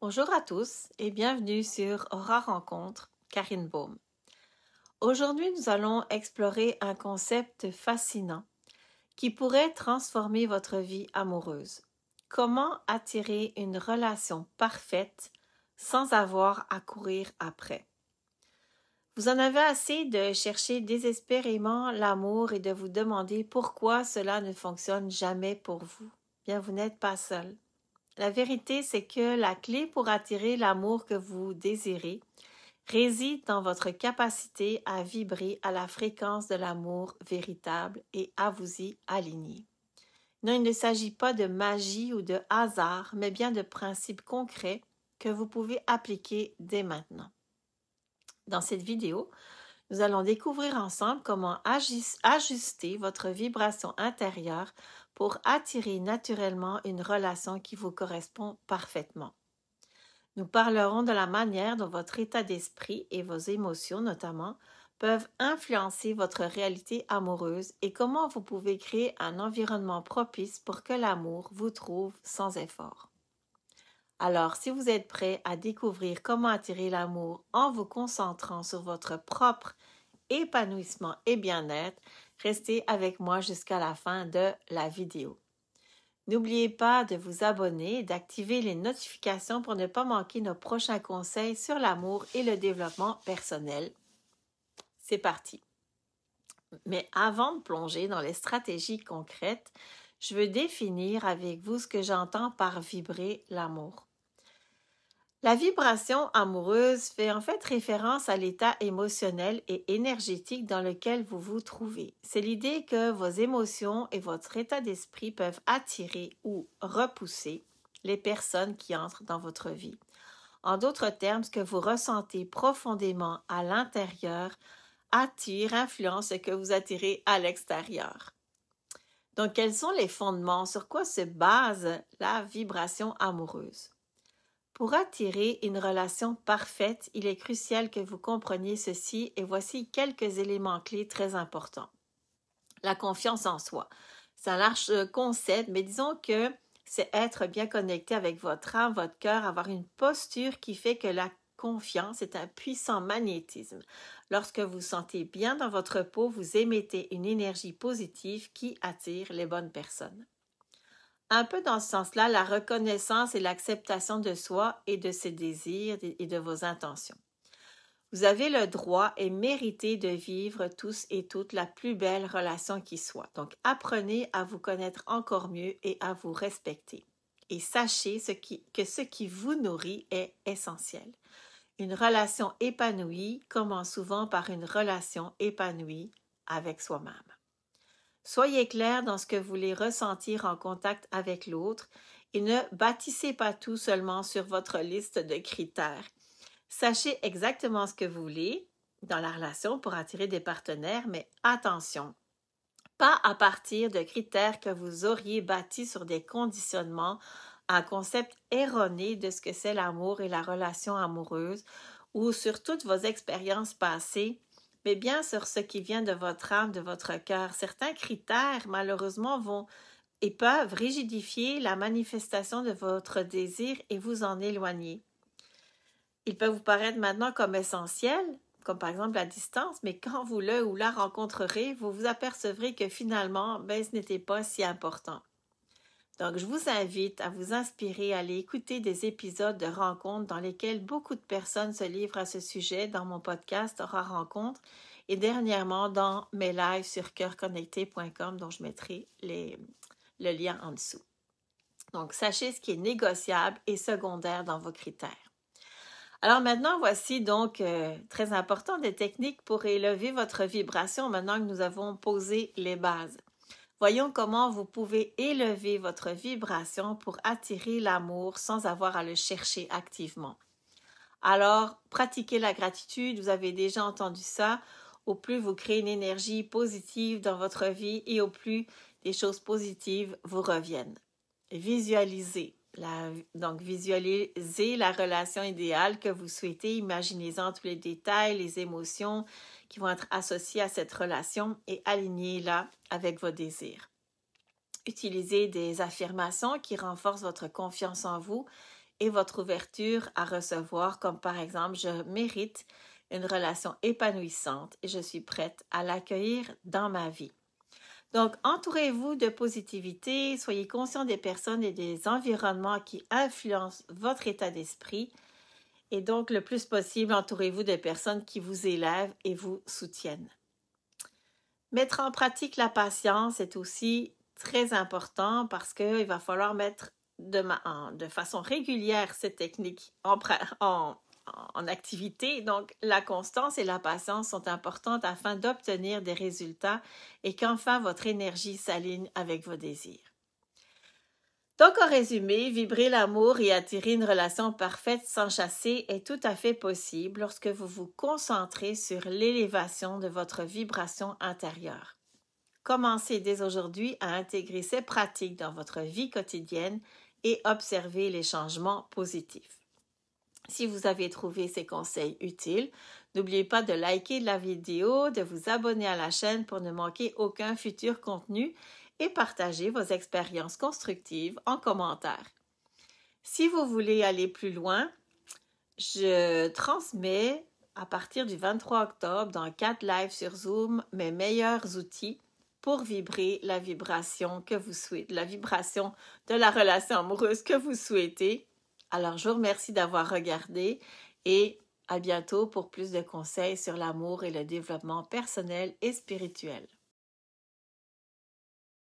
Bonjour à tous et bienvenue sur Aura Rencontre, Karine Baume. Aujourd'hui, nous allons explorer un concept fascinant qui pourrait transformer votre vie amoureuse. Comment attirer une relation parfaite sans avoir à courir après? Vous en avez assez de chercher désespérément l'amour et de vous demander pourquoi cela ne fonctionne jamais pour vous. Bien, vous n'êtes pas seul. La vérité, c'est que la clé pour attirer l'amour que vous désirez réside dans votre capacité à vibrer à la fréquence de l'amour véritable et à vous y aligner. Non, il ne s'agit pas de magie ou de hasard, mais bien de principes concrets que vous pouvez appliquer dès maintenant. Dans cette vidéo, nous allons découvrir ensemble comment ajuster votre vibration intérieure pour attirer naturellement une relation qui vous correspond parfaitement. Nous parlerons de la manière dont votre état d'esprit et vos émotions notamment peuvent influencer votre réalité amoureuse et comment vous pouvez créer un environnement propice pour que l'amour vous trouve sans effort. Alors, si vous êtes prêt à découvrir comment attirer l'amour en vous concentrant sur votre propre épanouissement et bien-être, restez avec moi jusqu'à la fin de la vidéo. N'oubliez pas de vous abonner et d'activer les notifications pour ne pas manquer nos prochains conseils sur l'amour et le développement personnel. C'est parti! Mais avant de plonger dans les stratégies concrètes, je veux définir avec vous ce que j'entends par vibrer l'amour. La vibration amoureuse fait en fait référence à l'état émotionnel et énergétique dans lequel vous vous trouvez. C'est l'idée que vos émotions et votre état d'esprit peuvent attirer ou repousser les personnes qui entrent dans votre vie. En d'autres termes, ce que vous ressentez profondément à l'intérieur attire, influence ce que vous attirez à l'extérieur. Donc, quels sont les fondements? Sur quoi se base la vibration amoureuse? Pour attirer une relation parfaite, il est crucial que vous compreniez ceci et voici quelques éléments clés très importants. La confiance en soi. C'est un large concept, mais disons que c'est être bien connecté avec votre âme, votre cœur, avoir une posture qui fait que la confiance est un puissant magnétisme. Lorsque vous vous sentez bien dans votre peau, vous émettez une énergie positive qui attire les bonnes personnes. Un peu dans ce sens-là, la reconnaissance et l'acceptation de soi et de ses désirs et de vos intentions. Vous avez le droit et méritez de vivre tous et toutes la plus belle relation qui soit. Donc, apprenez à vous connaître encore mieux et à vous respecter. Et sachez que ce qui vous nourrit est essentiel. Une relation épanouie commence souvent par une relation épanouie avec soi-même. Soyez clair dans ce que vous voulez ressentir en contact avec l'autre et ne bâtissez pas tout seulement sur votre liste de critères. Sachez exactement ce que vous voulez dans la relation pour attirer des partenaires, mais attention, pas à partir de critères que vous auriez bâtis sur des conditionnements, un concept erroné de ce que c'est l'amour et la relation amoureuse ou sur toutes vos expériences passées, mais bien sur ce qui vient de votre âme, de votre cœur. Certains critères, malheureusement, vont et peuvent rigidifier la manifestation de votre désir et vous en éloigner. Ils peuvent vous paraître maintenant comme essentiels, comme par exemple la distance, mais quand vous le ou la rencontrerez, vous vous apercevrez que finalement, ce n'était pas si important. Donc, je vous invite à vous inspirer, à aller écouter des épisodes de rencontres dans lesquels beaucoup de personnes se livrent à ce sujet dans mon podcast Aura Rencontre et dernièrement dans mes lives sur coeurconnecté.com dont je mettrai le lien en dessous. Donc, sachez ce qui est négociable et secondaire dans vos critères. Alors maintenant, voici donc très important des techniques pour élever votre vibration maintenant que nous avons posé les bases. Voyons comment vous pouvez élever votre vibration pour attirer l'amour sans avoir à le chercher activement. Alors, pratiquez la gratitude, vous avez déjà entendu ça. Au plus vous créez une énergie positive dans votre vie et au plus des choses positives vous reviennent. Visualisez. Donc, visualisez la relation idéale que vous souhaitez, imaginez-en tous les détails, les émotions qui vont être associées à cette relation et alignez-la avec vos désirs. Utilisez des affirmations qui renforcent votre confiance en vous et votre ouverture à recevoir, comme par exemple, je mérite une relation épanouissante et je suis prête à l'accueillir dans ma vie. Donc, entourez-vous de positivité, soyez conscient des personnes et des environnements qui influencent votre état d'esprit et donc, le plus possible, entourez-vous de personnes qui vous élèvent et vous soutiennent. Mettre en pratique la patience est aussi très important parce qu'il va falloir mettre de façon régulière cette technique en activité. Donc, la constance et la patience sont importantes afin d'obtenir des résultats et qu'enfin votre énergie s'aligne avec vos désirs. Donc, en résumé, vibrer l'amour et attirer une relation parfaite sans chasser est tout à fait possible lorsque vous vous concentrez sur l'élévation de votre vibration intérieure. Commencez dès aujourd'hui à intégrer ces pratiques dans votre vie quotidienne et observez les changements positifs. Si vous avez trouvé ces conseils utiles, n'oubliez pas de liker la vidéo, de vous abonner à la chaîne pour ne manquer aucun futur contenu et partager vos expériences constructives en commentaire. Si vous voulez aller plus loin, je transmets à partir du 23 octobre dans 4 lives sur Zoom mes meilleurs outils pour vibrer la vibration que vous souhaitez, la vibration de la relation amoureuse que vous souhaitez. Alors, je vous remercie d'avoir regardé et à bientôt pour plus de conseils sur l'amour et le développement personnel et spirituel.